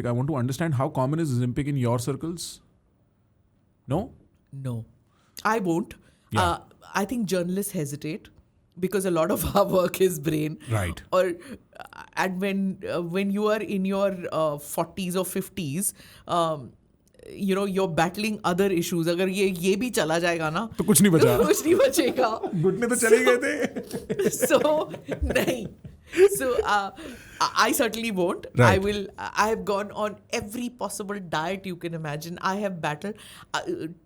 I want to understand how common is Ozempic in your circles? No? No, I won't. Yeah. I think journalists hesitate because a lot of our work is brain. Right. Or and when you are in your 40s or 50s, you're battling other issues. अगर ये भी चला जाएगा ना तो कुछ नहीं बचा. कुछ नहीं बचेगा. घुटने तो चले गए थे. So नहीं. So I certainly won't. Right. I have gone on every possible diet you can imagine. I have battled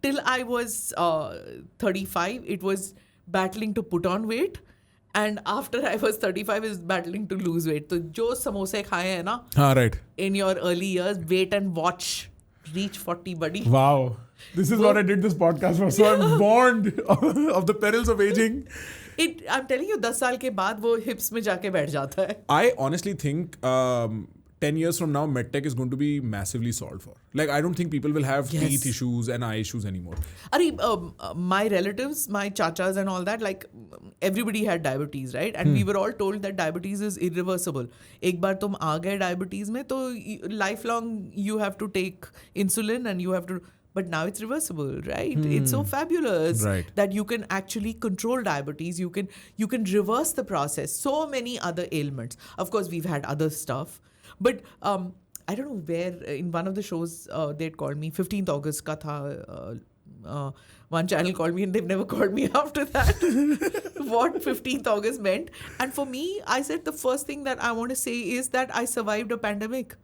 till I was 35. It was battling to put on weight, and after I was 35, is battling to lose weight. So जो समोसे खाए हैं ना हाँ, right. in your early years, wait and watch. Reach 40, buddy. Wow. This is what I did this podcast for. So I'm warned of the perils of aging. I'm telling you, 10 साल के बाद वो hips में जाके बैठ जाता है. I honestly think 10 years from now, medtech is going to be massively solved for. Like, I don't think people will have teeth issues and eye issues anymore. My relatives, my chachas and all that, like everybody had diabetes, right? And we were all told that diabetes is irreversible. एक बार तुम आ गए diabetes में तो lifelong you have to take insulin and you have to. But now it's reversible, right? It's so fabulous that you can actually control diabetes. You can reverse the process. So many other ailments. Of course, we've had other stuff. But I don't know where, in one of the shows, they'd called me, 15th August ka tha, one channel called me and they've never called me after that. What 15th August meant. And for me, I said the first thing that I want to say is that I survived a pandemic.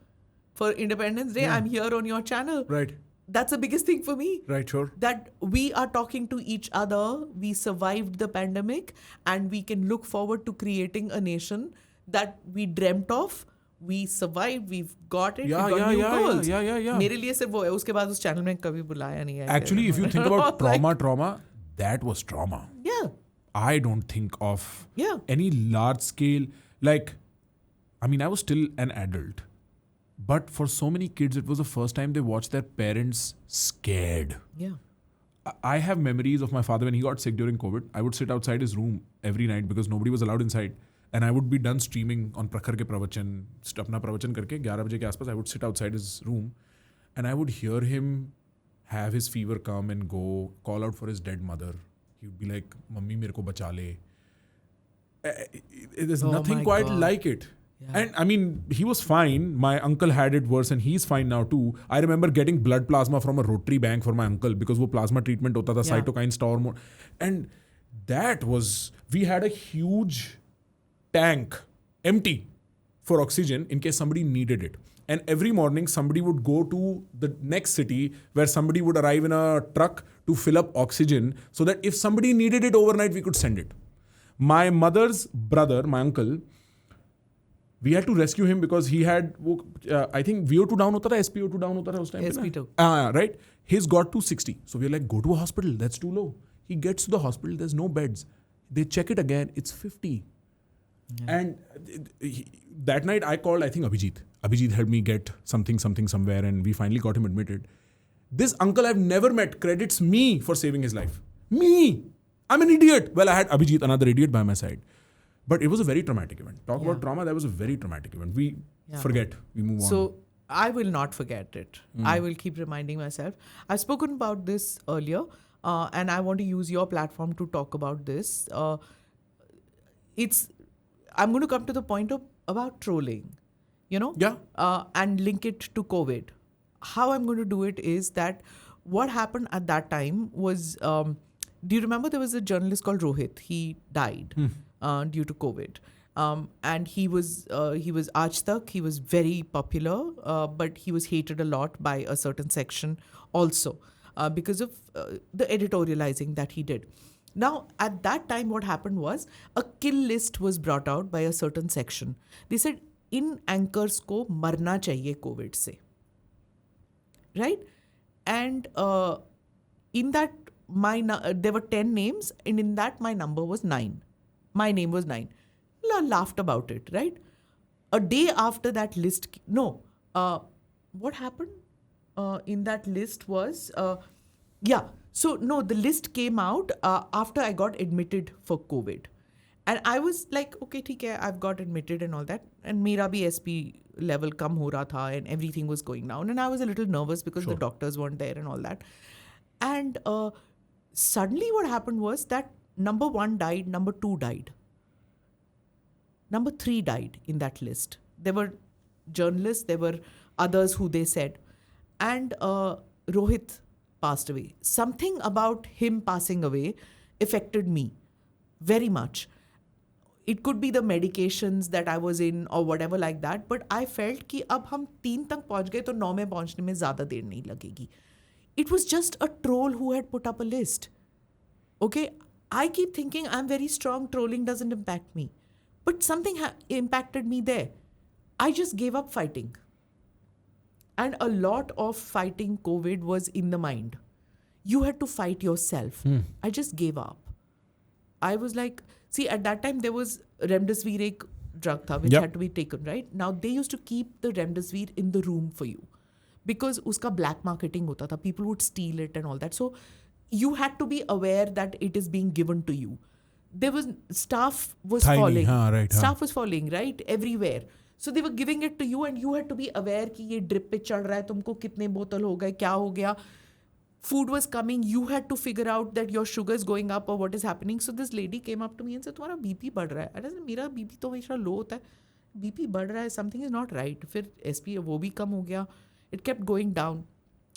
For Independence Day, I'm here on your channel. Right. That's the biggest thing for me. Right, sure. That we are talking to each other. We survived the pandemic and we can look forward to creating a nation that we dreamt of. We survived. We've got it. Yeah, we got new goals. Yeah. मेरे लिए सिर्फ वो है. उसके बाद उस channel में कभी बुलाया नहीं है. Actually, if you think about trauma, that was trauma. Yeah. I don't think of any large scale, like, I mean, I was still an adult. But for so many kids, it was the first time they watched their parents scared. Yeah. I have memories of my father when he got sick during COVID. I would sit outside his room every night because nobody was allowed inside. And I would be done streaming on Prakhar ke pravachan, apna pravachan karke, 11 baje ke aspas, I would sit outside his room and I would hear him have his fever come and go, call out for his dead mother. He would be like, Mummy, mere ko bacha le. There's nothing quite like it. Yeah. And I mean, he was fine. My uncle had it worse and he's fine now too. I remember getting blood plasma from a Rotary bank for my uncle because wo plasma treatment hota tha, cytokine storm. And that was, we had a huge tank empty for oxygen in case somebody needed it. And every morning somebody would go to the next city where somebody would arrive in a truck to fill up oxygen so that if somebody needed it overnight, we could send it. My mother's brother, my uncle, we had to rescue him because he had, I think VO2 down hota tha, SpO2 down hota tha us time. SpO2. Right? He's got 260. So we're like, go to a hospital. That's too low. He gets to the hospital. There's no beds. They check it again. It's 50. Yeah. And that night I called, I think, Abhijit. Abhijit helped me get something somewhere and we finally got him admitted. This uncle I've never met credits me for saving his life. Me! I'm an idiot. Well, I had Abhijit, another idiot by my side. But it was a very traumatic event. Talk about trauma, that was a very traumatic event. We forget, we move on. So I will not forget it. I will keep reminding myself. I've spoken about this earlier and I want to use your platform to talk about this. I'm going to come to the point about trolling, and link it to COVID. How I'm going to do it is that what happened at that time was, do you remember there was a journalist called Rohit? He died. Due to COVID. And he was Aaj Tak. He was very popular, but he was hated a lot by a certain section also because of the editorializing that he did. Now, at that time, what happened was a kill list was brought out by a certain section. They said, in anchors ko marna chahiye COVID se. Right? And in that, there were 10 names, and in that, my number was 9. My name was 9. Laughed about it, right? A day after that list, what happened in that list was, the list came out after I got admitted for COVID. And I was like, okay, ठीक है, I've got admitted and all that. And मेरा भी SP level कम हो रहा था and everything was going down. And I was a little nervous because the doctors weren't there and all that. And suddenly what happened was that number 1 died, number 2 died. Number 3 died in that list. There were journalists, there were others who they said. And Rohit passed away. Something about him passing away affected me very much. It could be the medications that I was in or whatever like that, but I felt कि अब हम 3 तक पहुंच गए तो 9 में पहुंचने में ज़्यादा देर नहीं लगेगी. It was just a troll who had put up a list. Okay, I keep thinking I'm very strong, trolling doesn't impact me. But something impacted me there. I just gave up fighting. And a lot of fighting COVID was in the mind. You had to fight yourself. I just gave up. I was like, see, at that time there was Remdesivir ek drug tha, which had to be taken, right? Now they used to keep the Remdesivir in the room for you because uska black marketing hota tha. People would steal it and all that. So you had to be aware that it is being given to you. There was staff was falling. Staff was falling, right? Everywhere. So they were giving it to you and you had to be aware कि ये drip पे चढ़ रहा है, तुमको कितने बोतल हो गए, क्या हो गया. Food was coming, you had to figure out that your sugar is going up or what is happening. So this lady came up to me and said, तुम्हारा BP बढ़ रहा है. I said, मेरा BP तो हमेशा low होता है. BP बढ़ रहा है, something is not right. फिर SP वो भी कम हो गया. It kept going down.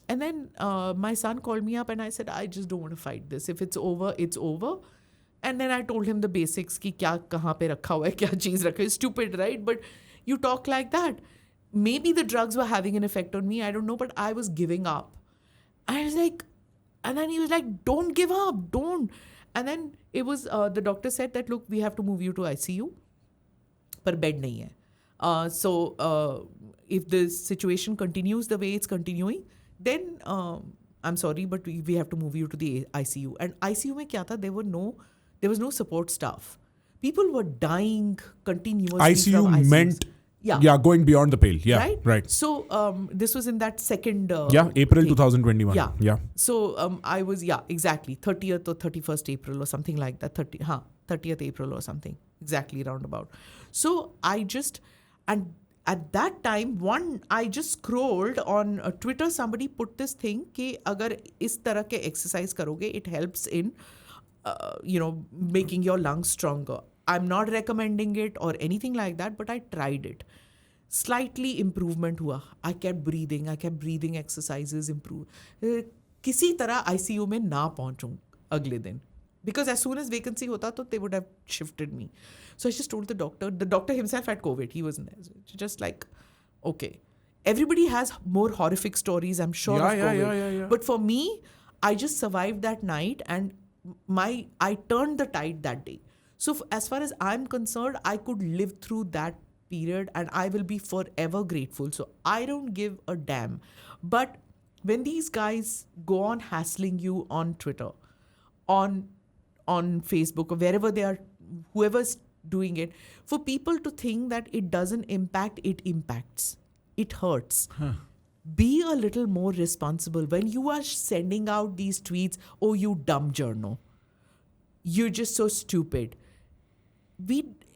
And then my son called me up and I said, I just don't want to fight this. If it's over, it's over. And then I told him the basics कि क्या कहाँ पे रखा हुआ है, क्या चीज़ रखा है. Stupid, right? But you talk like that. Maybe the drugs were having an effect on me. I don't know, but I was giving up. I was like, and then he was like, don't give up, don't. And then it was, the doctor said that, look, we have to move you to ICU. But bed nahi hai. So if the situation continues the way it's continuing, then I'm sorry, but we have to move you to the ICU. And ICU mein kya tha? There was no support staff. People were dying continuously. ICU meant going beyond the pale. Yeah, right. So this was in that second. April 2021. Yeah. So I was exactly 30th or 31st April or something like that. 30th April or something exactly roundabout. So and at that time I just scrolled on Twitter. Somebody put this thing कि अगर इस तरह के exercise करोगे, it helps in making your lungs stronger. I'm not recommending it or anything like that, but I tried it. Slightly improvement हुआ. I kept breathing exercises, improve. किसी तरह ICU में ना पहुंचूं अगले दिन. Because as soon as vacancy hota, they would have shifted me. So I just told the doctor himself had COVID. He wasn't there. So just like, okay. Everybody has more horrific stories, I'm sure, of COVID. Yeah. But for me, I just survived that night and I turned the tide that day. So as far as I'm concerned, I could live through that period and I will be forever grateful. So I don't give a damn. But when these guys go on hassling you on Twitter, on Facebook or wherever they are, whoever's doing it, for people to think that it doesn't impact, it impacts. It hurts. Be a little more responsible. When you are sending out these tweets, oh, you dumb journo. You're just so stupid.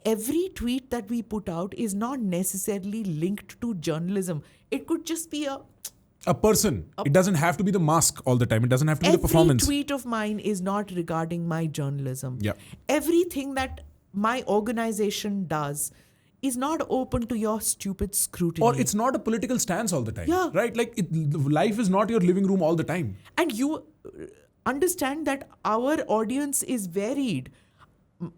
Every tweet that we put out is not necessarily linked to journalism. It could just be a person. It doesn't have to be the mask all the time. It doesn't have to be the performance. Every tweet of mine is not regarding my journalism. Yeah. Everything that my organization does is not open to your stupid scrutiny. Or it's not a political stance all the time. Yeah. Right? Like life is not your living room all the time. And you understand that our audience is varied.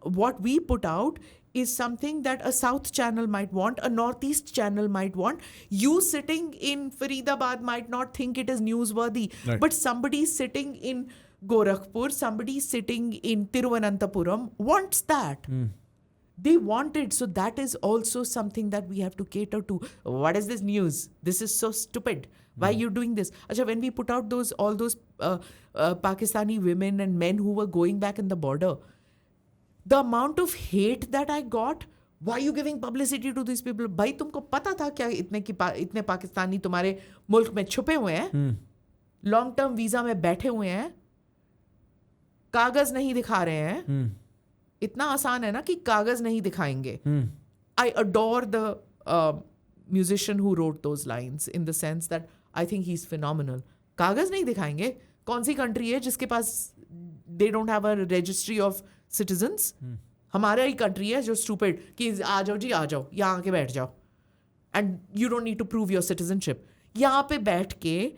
What we put out is something that a South channel might want, a Northeast channel might want. You sitting in Faridabad might not think it is newsworthy, right. But somebody sitting in Gorakhpur, somebody sitting in Tiruvananthapuram wants that. They want it. So that is also something that we have to cater to. What is this news? This is so stupid. Why are you doing this? Achha, when we put out all those Pakistani women and men who were going back in the border, the amount of hate that I got, why are you giving publicity to these people? भाई तुमको पता था क्या इतने पाकिस्तानी तुम्हारे मुल्क में छुपे हुए हैं, लॉन्ग टर्म वीजा में बैठे हुए हैं, कागज नहीं दिखा रहे हैं, इतना आसान है ना कि कागज नहीं दिखाएंगे. I adore the musician who wrote those lines in the sense that I think he's phenomenal. कागज नहीं दिखाएंगे. कौन सी कंट्री है जिसके पास they don't have a registry of citizens? हमारा ही कंट्री है जो stupid कि आ जाओ जी, आ जाओ, यहाँ आके बैठ जाओ. And you don't need to prove your citizenship. यहाँ पे बैठ के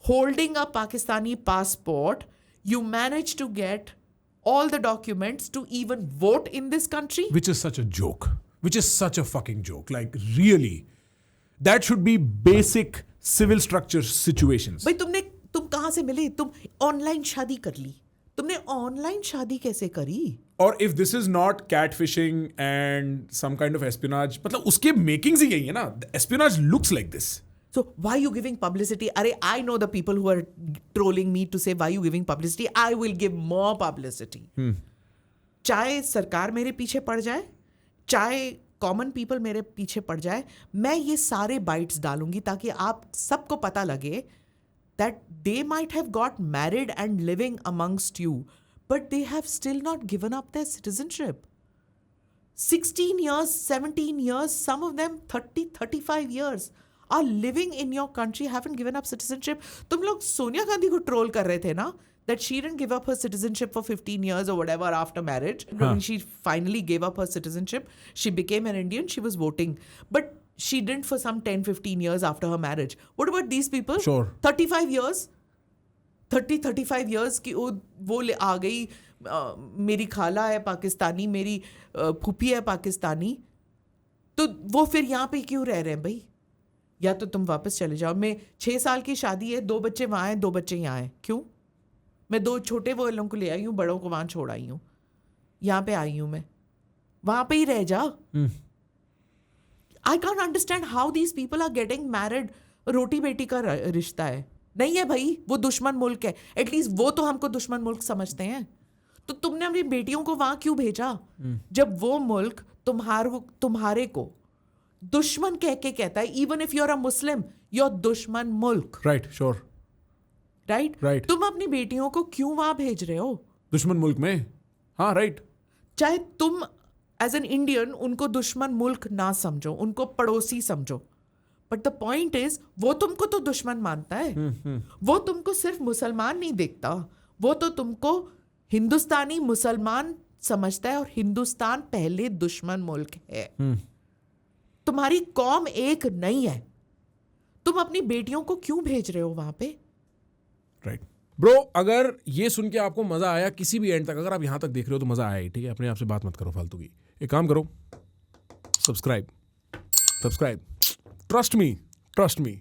holding a Pakistani passport, you manage to get all the documents to even vote in this country. Which is such a joke. Which is such a fucking joke. Like, really. That should be basic civil structure situations. भाई तुम कहाँ से मिले? तुम online शादी कर ली. तुमने online शादी कैसे करी? Or if this is not catfishing and some kind of espionage, मतलब उसके makings ही यही है ना. The espionage looks like this. So why are you giving publicity? Arey, I know the people who are trolling me to say why are you giving publicity. I will give more publicity. चाहे सरकार मेरे पीछे पड़ जाए, चाहे common people मेरे पीछे पड़ जाए, मैं ये सारे बाइट्स डालूंगी ताकि आप सबको पता लगे that they might have got married and living amongst you, but they have still not given up their citizenship. 16 years, 17 years, some of them 30, 35 years are living in your country, haven't given up citizenship. तुम लोग सोनिया गांधी को troll कर रहे थे ना, that she didn't give up her citizenship for 15 years or whatever after marriage. When she finally gave up her citizenship, she became an Indian, she was voting. But she didn't for some 10, 15 years after her marriage. What about these people? Sure. 35 years? 35 years कि वो आ गई, मेरी खाला है पाकिस्तानी, मेरी फूफी है पाकिस्तानी, तो वो फिर यहाँ पे क्यों रह रहे हैं भाई? या तो तुम वापस चले जाओ. मैं 6 साल की शादी है, 2 बच्चे वहाँ हैं, 2 बच्चे यहाँ हैं. क्यों? मैं 2 छोटे वो लोगों को ले आई हूँ, बड़ों को वहाँ छोड़ आई हूँ. यहाँ पे आई हूँ मैं, वहाँ पे ही रह जा. I can't understand how these people are getting married. रोटी बेटी का रिश्ता है. नहीं है भाई, वो दुश्मन मुल्क है. एटलीस्ट वो तो हमको दुश्मन मुल्क समझते हैं. तो तुमने अपनी बेटियों को वहां क्यों भेजा? जब वो मुल्क तुम्हारे को दुश्मन कह के कहता है, even if you are a Muslim, your दुश्मन मुल्क. Right, sure. राइट. तुम अपनी बेटियों को क्यों वहां भेज रहे हो? दुश्मन मुल्क में. हाँ, राइट. चाहे तुम एज एन इंडियन उनको दुश्मन मुल्क ना समझो, उनको पड़ोसी समझो, बट द पॉइंट इज वो तुमको तो दुश्मन मानता है. वो तुमको सिर्फ मुसलमान नहीं देखता, वो तो तुमको हिंदुस्तानी मुसलमान समझता है, और हिंदुस्तान पहले दुश्मन मुल्क है. तुम्हारी कौम एक नहीं है. तुम अपनी बेटियों को क्यों भेज रहे हो वहां पे? राइट. ब्रो, अगर ये सुन के आपको मजा आया किसी भी एंड तक, अगर आप यहां तक देख रहे हो तो मजा आया ही, ठीक है? अपने आप से बात मत करो फालतू की. एक काम करो, सब्सक्राइब. Trust me.